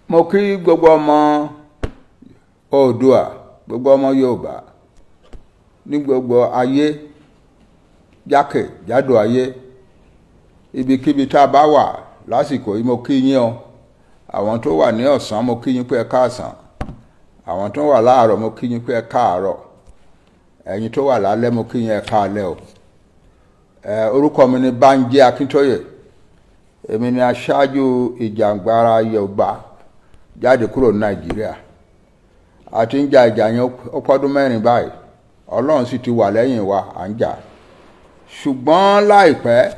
Mo kí gbogbo ọmọ Oòduà, gbogbo ọmọ Yorùbá ní gbogbo ayé, jákèjádò ayé, ibikíbi tá a bá wà lásìkò yìí mo kí yín o. Àwọn tó wà ní ọ̀sán mo kí yín pé ẹ káàsán. Àwọn tó wà láàárọ̀ mo kí yín pé ẹ káàárọ̀. Ẹ̀yin tó wà lálẹ́ mo kí yín ẹ káalẹ́ o. Orúkọ mi ni Banji Akintoye. Èmi ni aṣáájú ìjàngbara Yorùbá jáde kúrò ní Nàìjíríà. A ti ń jà ìjà yẹn ó pọ́dún mẹ́rin báyìí. Ọlọ́run sì ti wà lẹ́yìn wa, à ń jà. Ṣùgbọ́n láìpẹ́,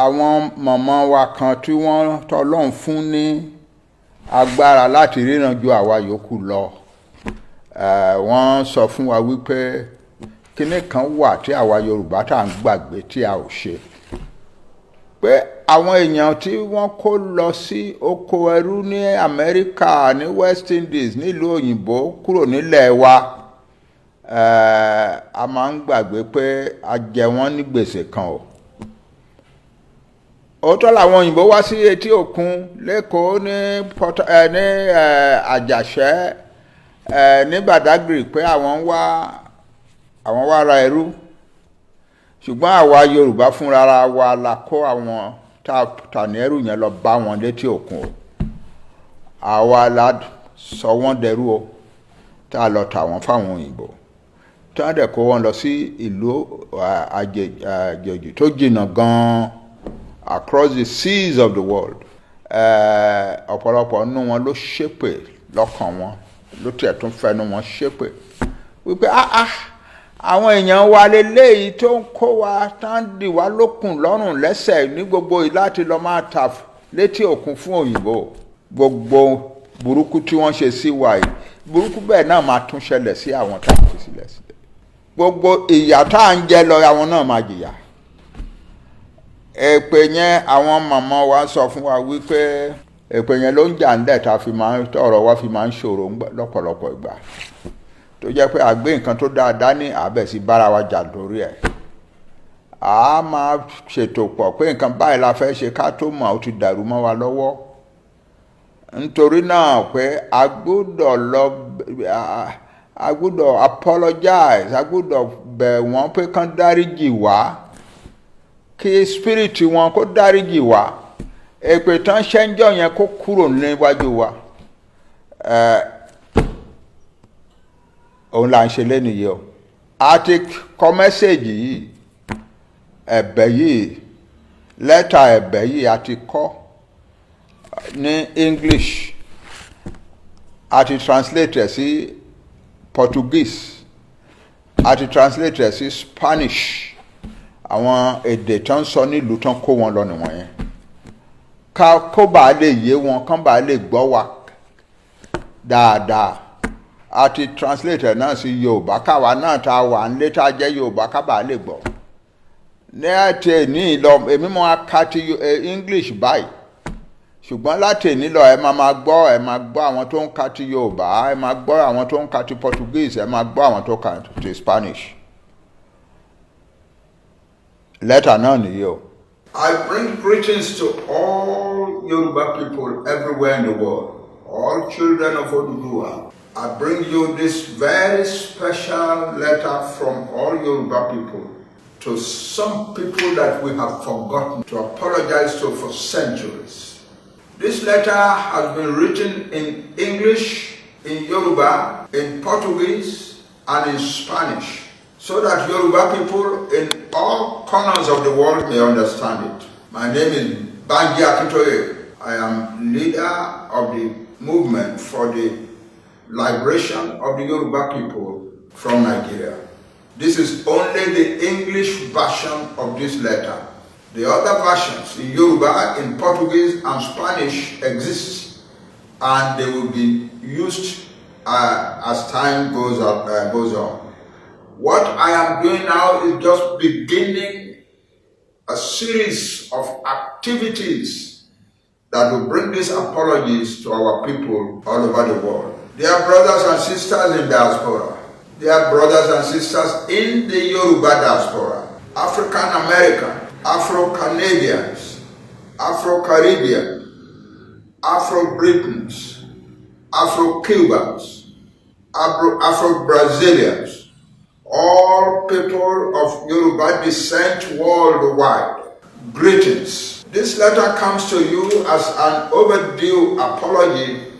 àwọn mọ̀mọ́ wa kan tí wọ́n tọ́lọ́run fún ní agbára láti ríran ju àwa yòókù lọ. Wọ́n sọ fún wa wípé kíní kan wà tí àwa Yorùbá tá à ń gbàgbé tí a ò ṣe. Pé àwọn èèyàn tí wọ́n kó lọ sí oko ẹrú ní Amẹ́ríkà, ní West Indies, nílùú òyìnbó kúrò nílẹ̀ wa, a máa ń gbàgbé pé a jẹ wọ́n ní gbèsè kan o. Òótọ́ làwọn òyìnbó wá sí etí òkun lÉkòó, ní Àjàṣẹ́, ní Badagry pé àwọn wá ra ẹrú. Ṣùgbọ́n àwa Yorùbá fúnra wa la kó àwọn ta ní ẹrú yẹn lọ bá wọn létí òkun o. Àwa la sọ wọ́n dẹrú o, tá a lọ tà wọ́n fáwọn òyìnbó. Tá a dẹ̀ kó wọn lọ sí ìlú àjèjì tó jìnnà gan-an, across the seas of the world. Ọ̀pọ̀lọpọ̀ nínú wọn ló ṣépè lọ́kàn wọn, ló tiẹ̀ tún fẹnu wọn ṣépè wípé àwọn èèyàn wa leléyìí tó ń kó wa tán dì wá lókùn lọ́rùn lẹ́sẹ̀ ní gbogbo yìí láti lọ máa tà létí òkun fún òyìnbó. Gbogbo burúkú tí wọ́n ṣe sí wa yìí, burúkú bẹ́ẹ̀ náà máa tún ṣẹlẹ̀ sí àwọn tá a fi sílẹ̀ sílẹ̀. Gbogbo ìyà tá à ń jẹ lọ àwọn náà máa jìyà. Èpè yẹn àwọn màmá wa sọ fún wa wípé èpè yẹn ló ń jà ńlẹ̀ tá a fi máa ń ọ̀rọ̀ wa fi máa ń ṣòro lọ́pọ̀lọpọ̀ ìgbà. Tó jẹ́ pé àgbé nǹkan tó dáadáa ní àbẹ̀ sí bára wa jà lórí ẹ̀. A máa ṣètò pọ̀ pé nǹkan báyìí la fẹ́ ṣe ká tó mọ̀ ó ti dàrú mọ́ wa lọ́wọ́. Nítorí náà pé a gbọ́dọ̀ apologize, a gbọ́dọ̀ bẹ̀ wọ́n pé kán dáríjì wá, kí spirit wọn kó dáríjì wá. Èpè tán ṣẹ́ńjọ́ yẹn kó kúrò níwájú wa. Òun là ń ṣe lénìí o. A ti kọ mẹ́sẹ̀gì yìí, ẹ̀bẹ̀ yìí, lẹ́tà ẹ̀bẹ̀ yìí a ti kọ ní English. A ti translate ẹ̀ sí Portuguese. A ti translate ẹ̀ sí Spanish. Àwọn èdè tán sọ nílùú tán kó wọn lọ nìwọ̀n yẹn. Kó bàa lè yé wọn, kán bàa lè gbọ́ wa dáadáa. A ti translate ẹ̀ náà sí Yorùbá, káwa náà tá a wà nílé tá a jẹ́ Yorùbá ká bàa lè gbọ́. Ní àti èní lọ, èmi máa ka ti English báyìí. Ṣùgbọ́n láti èní lọ ẹ máa gbọ́ àwọn tó ń ka ti Yorùbá, ẹ máa gbọ́ àwọn tó ń ka ti Portuguese, ẹ máa gbọ́ àwọn tó ń ka ti Spanish. Lẹ́tà náà nìyí o. I bring greetings to all Yoruba people everywhere in the world, all children of Oduduwa. I bring you this very special letter from all Yoruba people to some people that we have forgotten to apologize to for centuries. This letter has been written in English, in Yoruba, in Portuguese, and in Spanish, so that Yoruba people in all corners of the world may understand it. My name is Banji Akintoye. I am leader of the movement for the liberation of the Yoruba people from Nigeria. This is only the English version of this letter. The other versions in Yoruba, in Portuguese and Spanish exist, and they will be used as time goes on. What I am doing now is just beginning a series of activities that will bring these apologies to our people all over the world. Dear brothers and sisters in diaspora, dear brothers and sisters in the Yoruba diaspora, African American, Afro-Canadians, Afro-Caribbean, Afro-Britons, Afro-Cubans, Afro-Brazilians, all people of Yoruba descent worldwide. Greetings. This letter comes to you as an overdue apology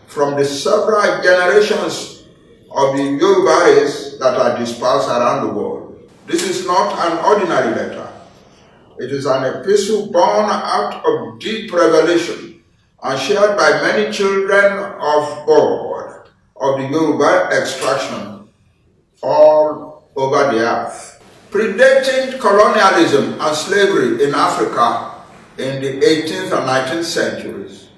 from the several generations of the Yoruba race that are dispersed around the world. This is not an ordinary letter. It is an epistle born out of deep revelation and shared by many children of God of the Yoruba extraction all over the earth. Predating colonialism and slavery in Africa in the 18th and 19th centuries,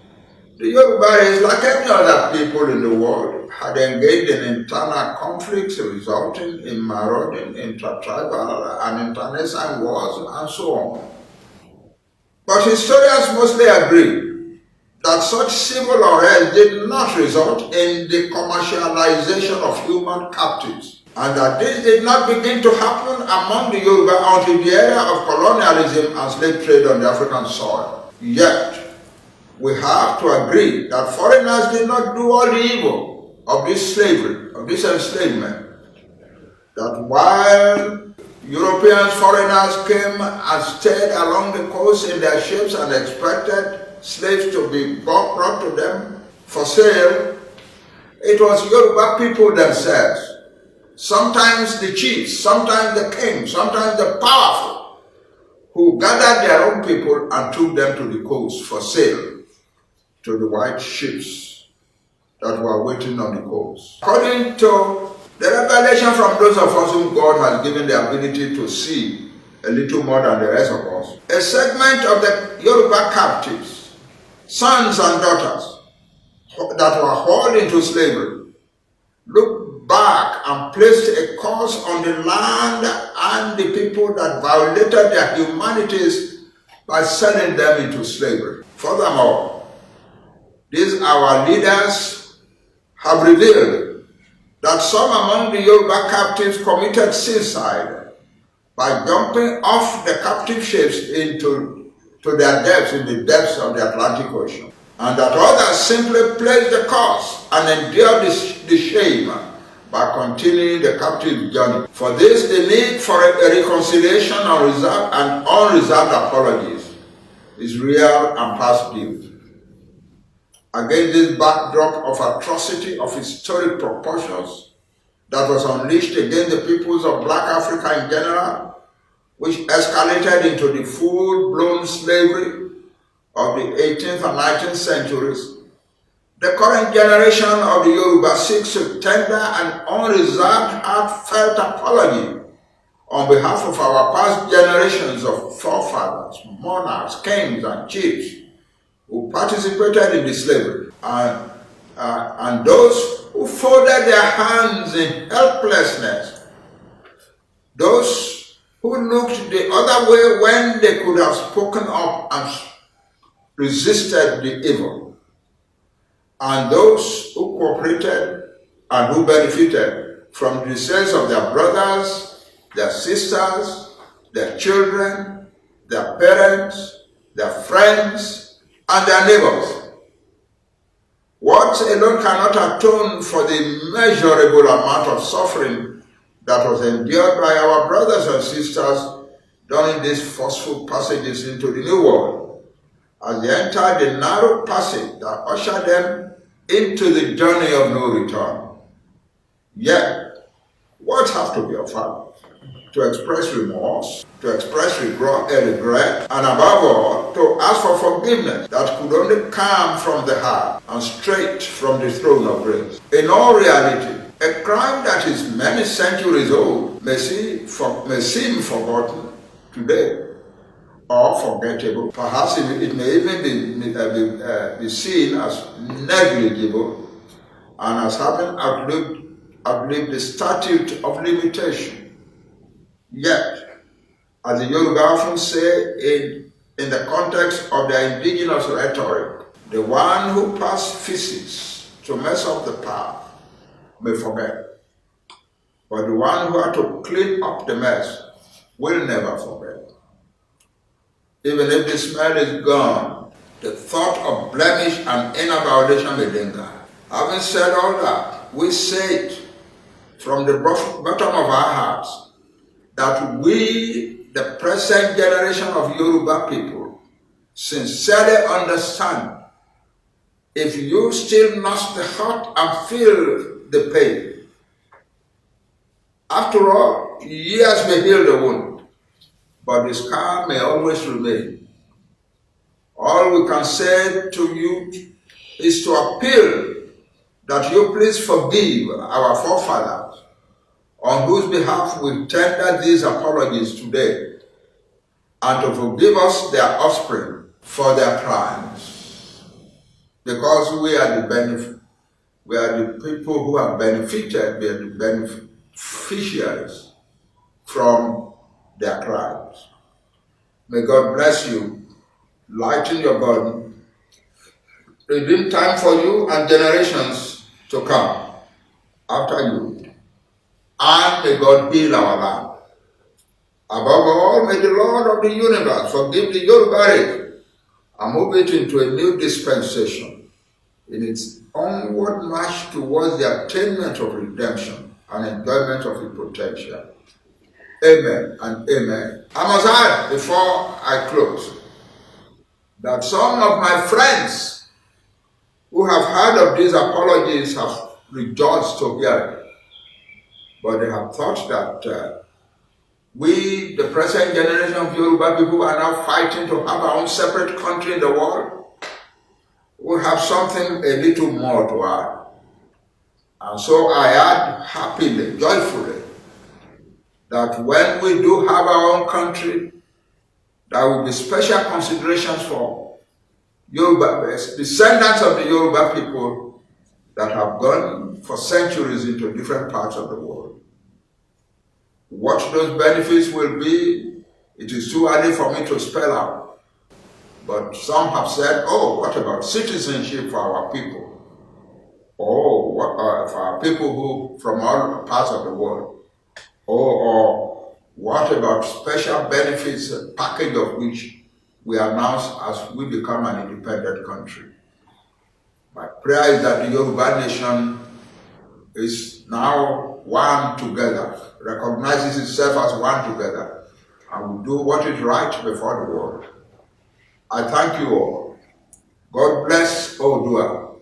the Yoruba race, like any other people in the world, had engaged in internal conflicts resulting in marauding, intertribal and internecine wars, and so on. But historians mostly agree that such civil unrest did not result in the commercialization of human captives, and that this did not begin to happen among the Yoruba until the era of colonialism and slave trade on the African soil. Yet, we have to agree that foreigners did not do all the evil of this slavery, of this enslavement. That while European foreigners came and stayed along the coast in their ships and expected slaves to be brought to them for sale, it was Yoruba people themselves, sometimes the chiefs, sometimes the kings, sometimes the powerful, who gathered their own people and took them to the coast for sale to the white ships that were waiting on the coast. According to the revelation from those of us whom God has given the ability to see a little more than the rest of us, a segment of the Yoruba captives, sons and daughters that were hauled into slavery, looked back and placed a curse on the land and the people that violated their humanities by selling them into slavery. Furthermore, these our leaders have revealed that some among the Yoruba captives committed suicide by jumping off the captive ships into their depths, in the depths of the Atlantic Ocean, and that others simply placed the curse and endured the shame by continuing the captive journey. For this, the need for a reconciliation and unreserved apologies is real and past due. Against this backdrop of atrocity of historic proportions that was unleashed against the peoples of Black Africa in general, which escalated into the full-blown slavery of the 18th and 19th centuries, the current generation of the Yoruba seeks to tender an unreserved, heartfelt apology on behalf of our past generations of forefathers, monarchs, kings, and chiefs who participated in the slavery, and those who folded their hands in helplessness, those who looked the other way when they could have spoken up and resisted the evil, and those who cooperated and who benefited from the sins of their brothers, their sisters, their children, their parents, their friends, and their neighbors. Words alone cannot atone for the immeasurable amount of suffering that was endured by our brothers and sisters during these forceful passages into the New World, as they entered the narrow passage that ushered them into the journey of no return. Yet, words have to be offered to express remorse, to express regret, and above all, to ask for forgiveness that could only come from the heart and straight from the throne of grace. In all reality, a crime that is many centuries old may seem forgotten today or forgettable. Perhaps it may even be seen as negligible and as having outlived the statute of limitation. Yet, as the Yoruba often say in the context of their indigenous rhetoric, the one who passed physics to mess up the path may forget, but the one who had to clean up the mess will never forget. Even if the smell is gone, the thought of blemish and inner violation may linger. Having said all that, we say it from the bottom of our hearts that we, the present generation of Yoruba people, sincerely understand if you still nurse the heart and feel the pain. After all, years may heal the wound, but the scar may always remain. All we can say to you is to appeal that you please forgive our forefathers, on whose behalf we tender these apologies today, and to forgive us their offspring for their crimes. Because we are the people who have benefited, we are the beneficiaries from their crimes. May God bless you, lighten your burden, redeem time for you and generations to come after you, and may God heal our land. Above all, may the Lord of the universe forgive the Yoruba race and move it into a new dispensation in its onward march towards the attainment of redemption and enjoyment of its potential. Amen and amen. I must add, before I close, that some of my friends who have heard of these apologies have rejoiced to hear it, but they have thought that we, the present generation of Yoruba people, are now fighting to have our own separate country in the world. We have something a little more to add. And so I add happily, joyfully, that when we do have our own country, there will be special considerations for Yoruba, descendants of the Yoruba people that have gone for centuries into different parts of the world. What those benefits will be, it is too early for me to spell out. But some have said, oh, what about citizenship for our people? Oh, what for our people who from all parts of the world? Or what about special benefits, a package of which we announce as we become an independent country? My prayer is that the Yoruba nation is now one together, recognizes itself as one together, and will do what is right before the world. I thank you all. God bless Odua.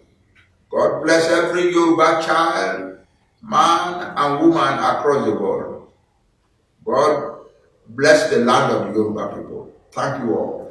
God bless every Yoruba child, man and woman across the world. God bless the land of the Yoruba people. Thank you all.